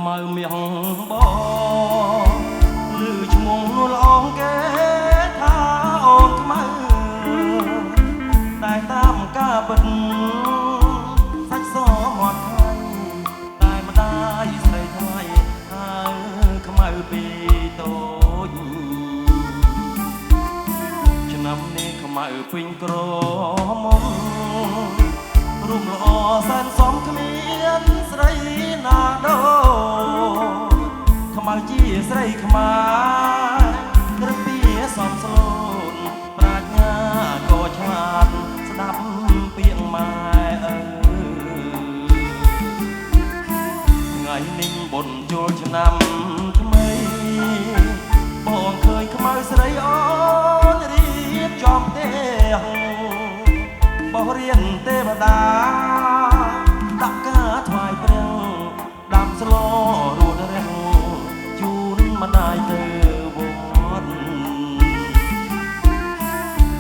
ខ្មៅមៀងបងឮឈ្មោះនោះល្អងគេថាអូនខ្មៅតែតាមការពិតសាច់សមាត់ថ្លៃតែម្ដាយស្រីថ្លៃហើយខ្មៅពីតូចឆ្នាំនេះខ្មៅពេញក្រមុំរូបល្អសែនសមគ្មានស្រីណាដូខ្មៅជាស្រីខ្មែរក្រឹបពីសំស្លូនប្រាជ្ញាក៏ឆ្លាតស្ដាប់ពាក្យម៉ែថ្ងៃនេះបុណ្យចូលឆ្នាំថ្មីបងឃើញខ្មៅស្រីអូនរៀបចំផ្ទះបោះរៀនទេវតាដាក់ការថ្វាយព្រះដាំស្លរួតរះជូនម្ដាយទៅវត្ត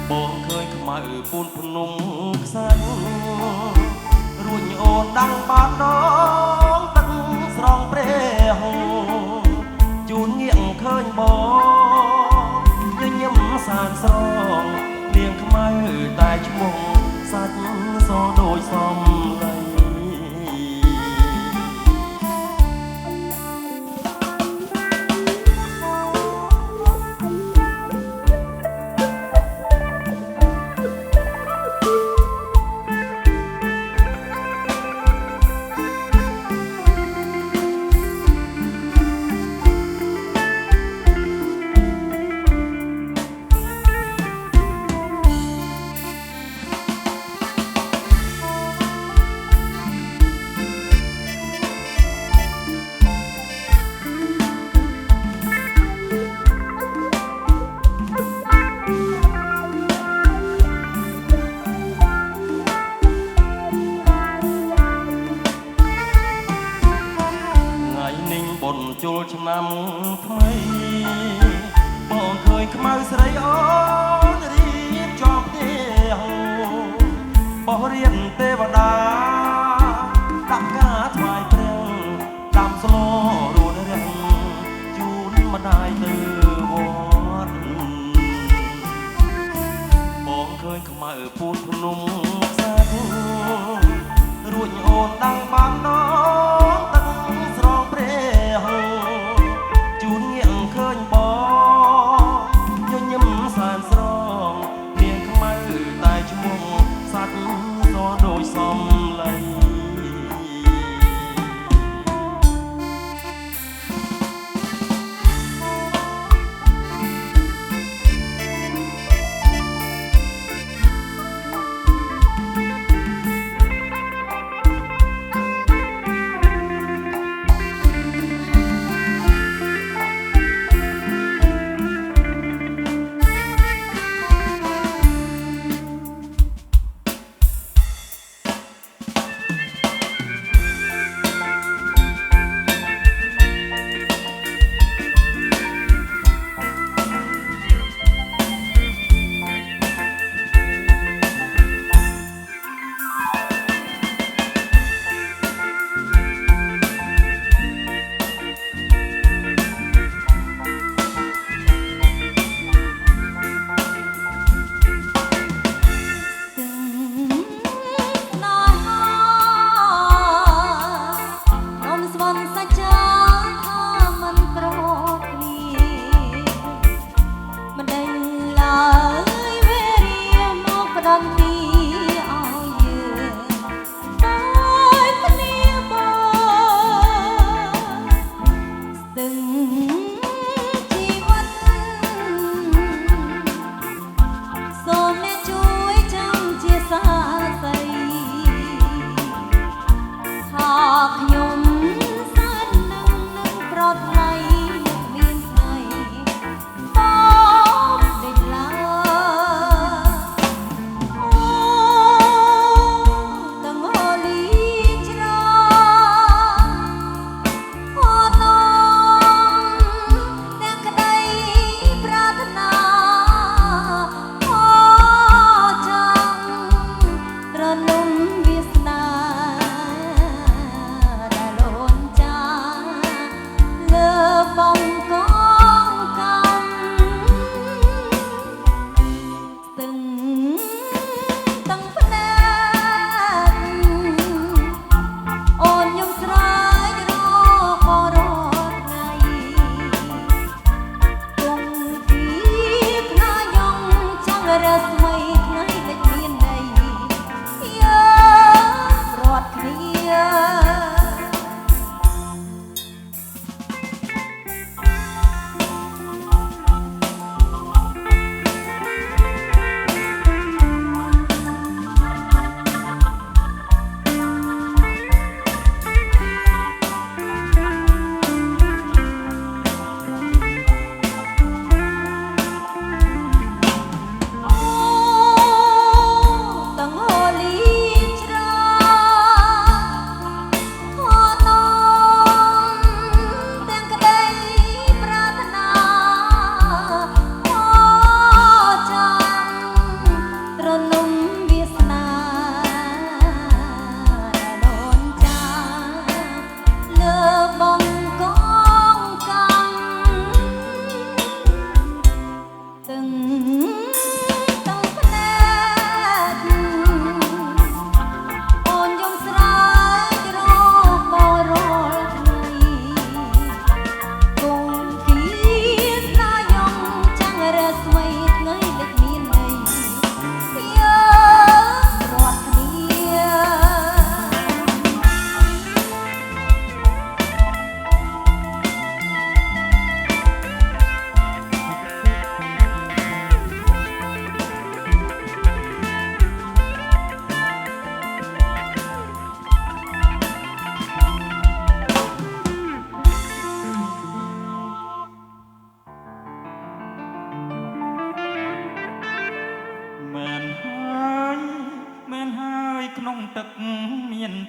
បងឃើញខ្មៅពូនភ្នំខ្សាច់រួចអូនដាំងបាតដងទឹកស្រង់ព្រះជូនងាកឃើញបងញញឹមសានស្រងនាងខ្មៅតែឈ្មោះសាច់សដូចសំឡីបុណ្យចូលឆ្នាំថ្មីបងឃើញខ្មៅស្រីអូនរៀបចំផ្ទះបោះរៀនទេវតាដាក់ការថ្វាយព្រះដាំស្លរួតរះជូនម្ដាយទៅវត្តបងឃើញខ្មៅពូនភ្នំខ្សាច់រួចអូនដាំងបានដងទឹកស្រង់ព្រះជូនងាកឃើញបងញញឹមសានស្រងនាងខ្មៅតែឈ្មោះសាច់សដូចសំឡី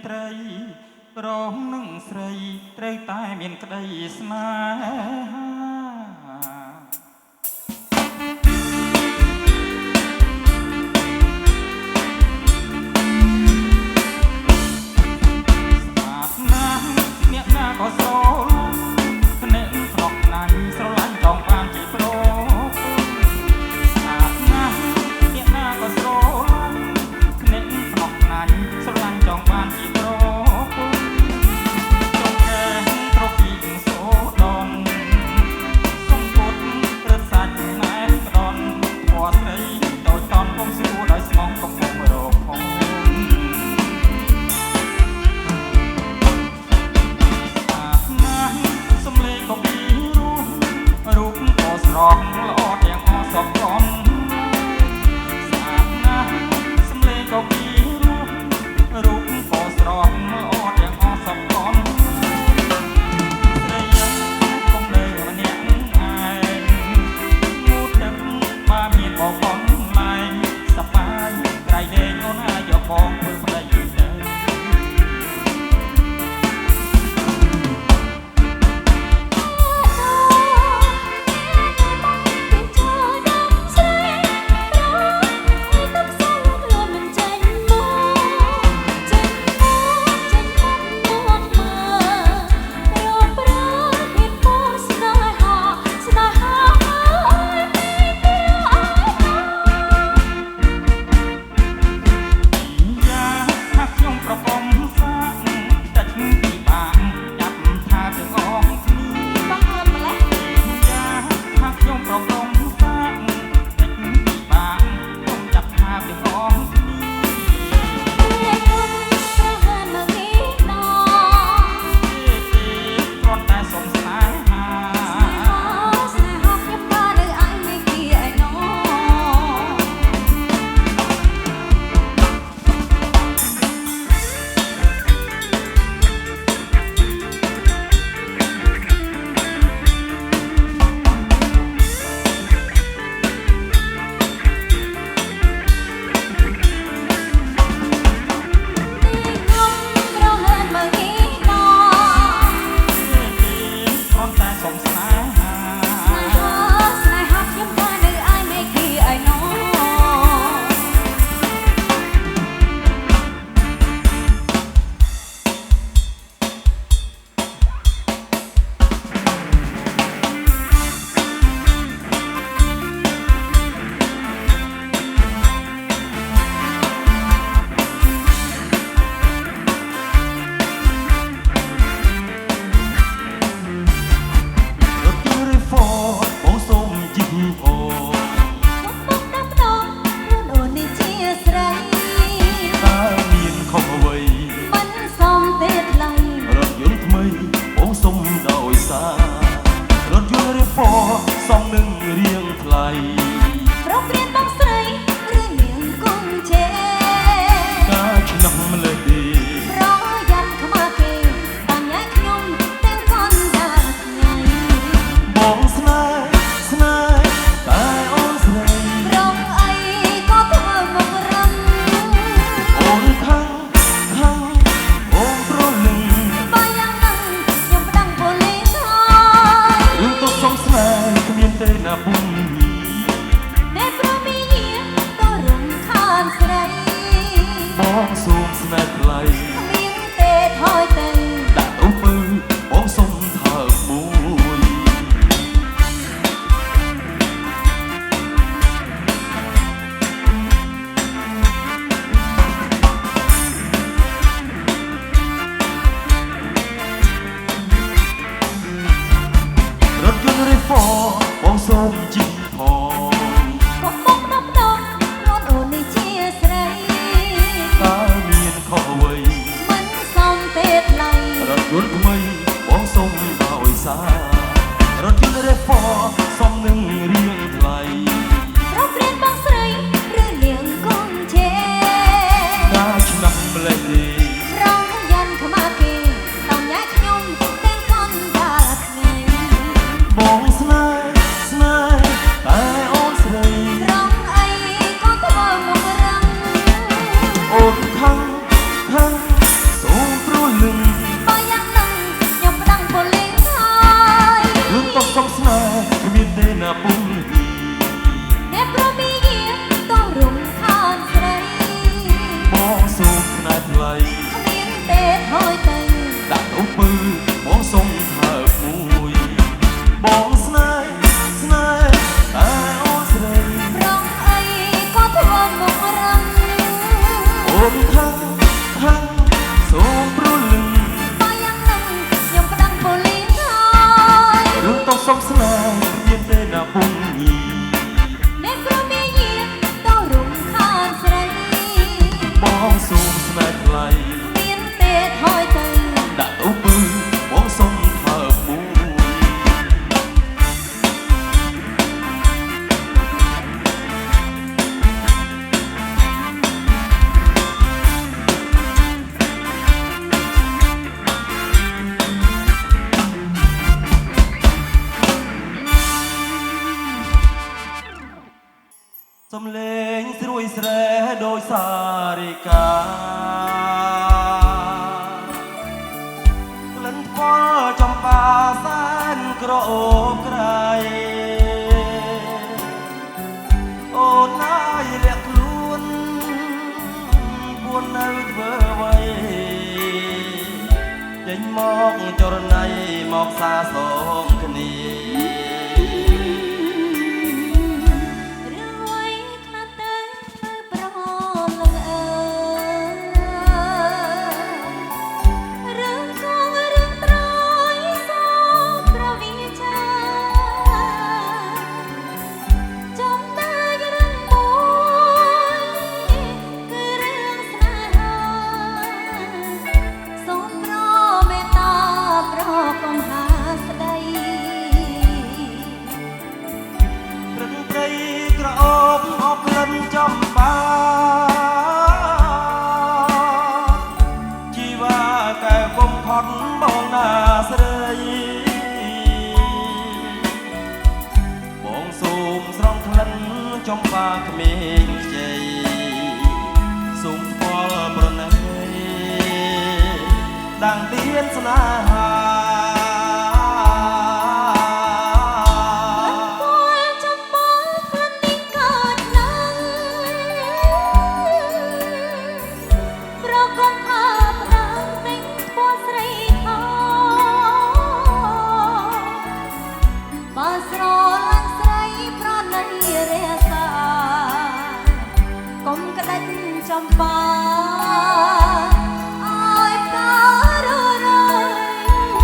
ត្រីរងនឹងស្រីត្រូវតែមានក្តីស្នេហាអ្នកណាក៏ស្រឡាញ់ភ្នែកក្នុងណាញ់ស្រឡាញ់ចង់បានជាប្រូអាប់ណាស់អ្នកណាក៏ស្រឡាញ់ភ្នែកក្នុងណាញ់ស្រឡាញ់ចង់បានជាប្រូចង់កែត្រពីសូដនសុំពុតរត់សាច់ណែក្ដន់ធွာស្រីដោយតន់ពុំស្រួលដោយស្មងកំពុងរកផងរូបក៏ស្រស់ល្អទាំងអស់សពក្រុមស្អាតណាស់សំឡេងក៏ពីរូបក៏ស្រស់ល្អទាំងអស់សពក្រុមស្រីយ៉ាងគង់នៅម្នាក់ឯងងូតទឹកបើមានបងបងម៉ែសប្បាយក្រៃលែងអូនអាយយកបងធ្វើប្តីទៅសំនឹងរៀងថ្លៃប្រពរៀនបងស្រីឬនាងគង់ជេការឆ្នាំម្លេះទេរយ៉ាន់ខ្មៅគេតាញ៉ៃខ្ញុំទាំងកូនដាថ្ងៃបងស្នេហ៍តែអូនស្រីរងអីក៏ធ្វើមករំអូនខាងអូនប្រលឹងបើយ៉ាងហ្នឹងខ្ញុំប្តឹងប៉ូលីសហើយរឿងទុកសុំស្នេហ៍គ្មានទេណាពុំអ្នកព្រមមានក៏រំខានស្រីបងសូមស្នេហ៍ថ្លៃមានទេថយទៅដាក់ទៅពើបងសុំថើបមួយរថយន្ត RAV4 បងសូមជិះផងកុំបុកដប់ដងខ្លួនអូននេះជាស្រីតើមានខុសអ្វីមិនសមទេថ្លៃរថយន្តថ្មីបងសូមដោយសាររថយន្ត RAV4 សមនឹងរៀងថ្លៃប្រពរៀនបងស្រីឬនាងគង់ជេការឆ្នាំម្លេះទេរងយ៉ាន់ខ្មៅគេតំញ៉ៃខ្ញុំទាំងកូនដាថ្ងៃបងស្នេហ៍តែអូនស្រីរងអីក៏ធ្វើមករំអូនខាងសូ ណាពុំលី អ្នកប្រមីយាต้องរំខានស្រី បងសូមផ្នែកថ្លៃ គ្មានទេថយទៅ ដាក់ទៅពើបងសូមថើបមួយបងស្នេហ៍ស្នេហ៍តែអូនស្រី ប្រងអីក៏ធ្វើមករំ អូនខាងសូមព្រលឹង បើយ៉ាងនឹងខ្ញុំប្តឹងប៉ូលីសហើយ រឿងต้องសុំស្នេហ៍មានទេណាពុំញី អ្នកប្រមីយាต้องរំខានស្រី បងសូមស្នេហ៍ថ្លៃ គ្មានទេថយទៅ ដាក់ទៅពើបងសូមថើបមួយ សំលេងស្រួយស្រែដោយសារិកាក្លិនផ្គាល់ចំបាសែនក្រអូបក្រៃអូនណាយលាក់ខ្លួនពួននៅធ្វើអ្វីចេញមកចរណៃមកសាសងគ្នា រឿងអ្វីខ្លះតែទៅប្រលងអើរឿងកងរឿងត្រយសូមប្រវិចាចំតែរឿងមួយគឺរឿងស្នេហាសូមប្រមេត្តាប្រកុំហាស្ដី ព្រឹងព្រៃក្រអូបអបលិនចំបាជីវាកែបំផុតបងណាស្រីបងសូមស្រង់ក្លិនចំបាក្មេងខ្ចីសូមស្គាល់ប្រណីដាំងទៀនស្នេហា បើស្រឡាញ់ស្រីប្រណីរក្សាកុំក្តិចចំបាឲ្យផ្ការរយ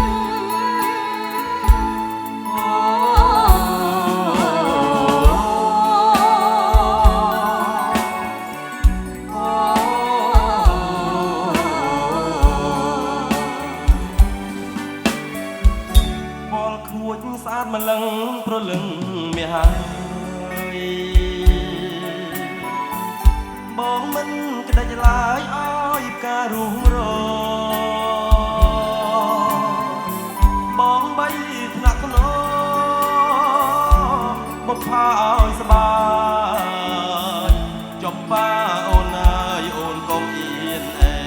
បលខួចស្អាតម្លឹងប្រលឹងមាសហើយបងមិនក្តិចឡើយឲ្យផ្ការុះរបងបីថ្នាក់ធ្នមបំផាឲ្យសបាយចប់បាអូនអើយអូនកុំអៀនអី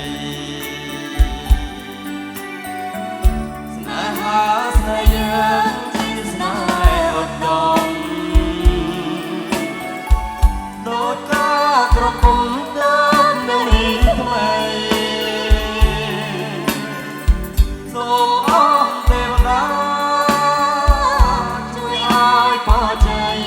ស្នេហាស្នេហ៍យើងជាស្នេហ៍ឧត្តមដូចការក្រពុំដើមនឹងថ្មីសូមអរទេវតាជួយឲ្យពរជ័យ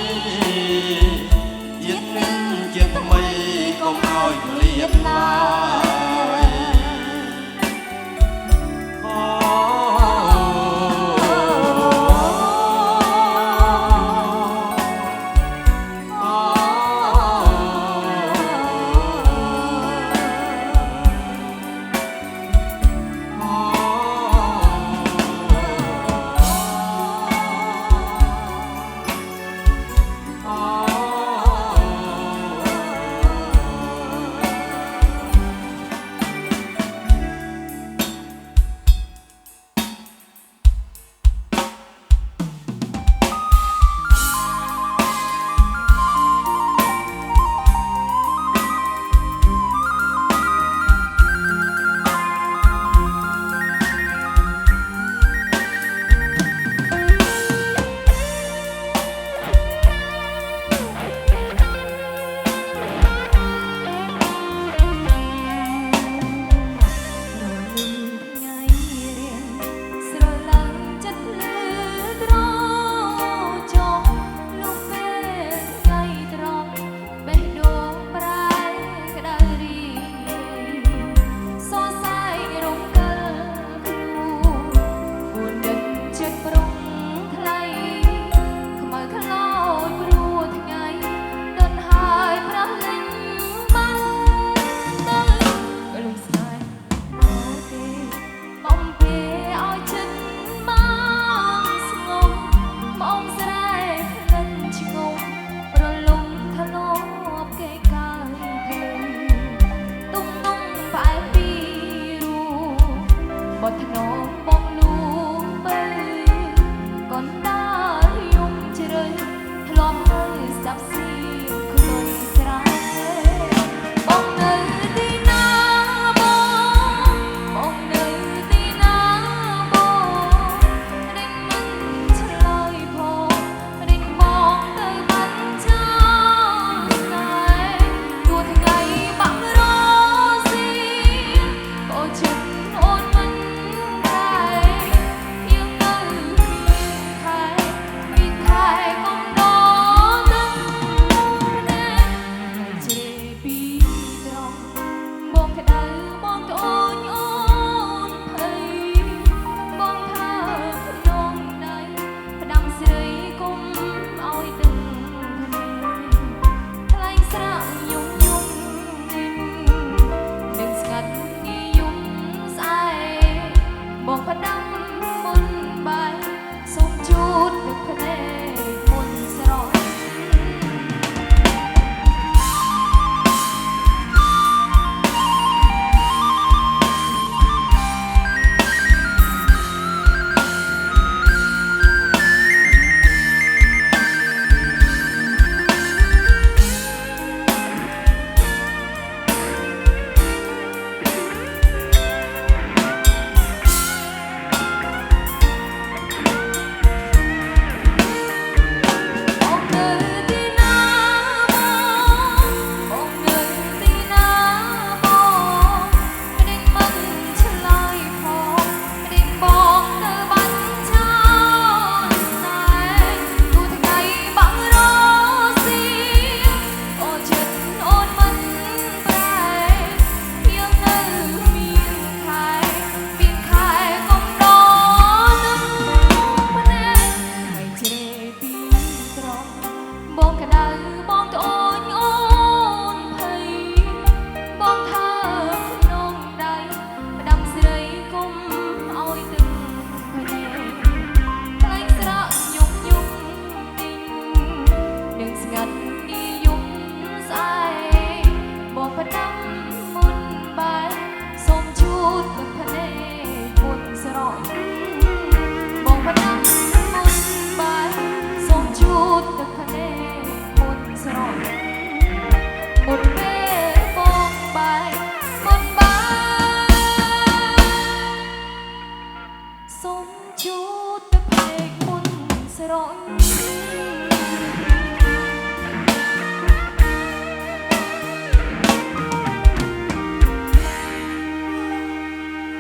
មុនពេលបងបែកមុនបានសូមជួតទឹកភ្នែកមុនស្រញ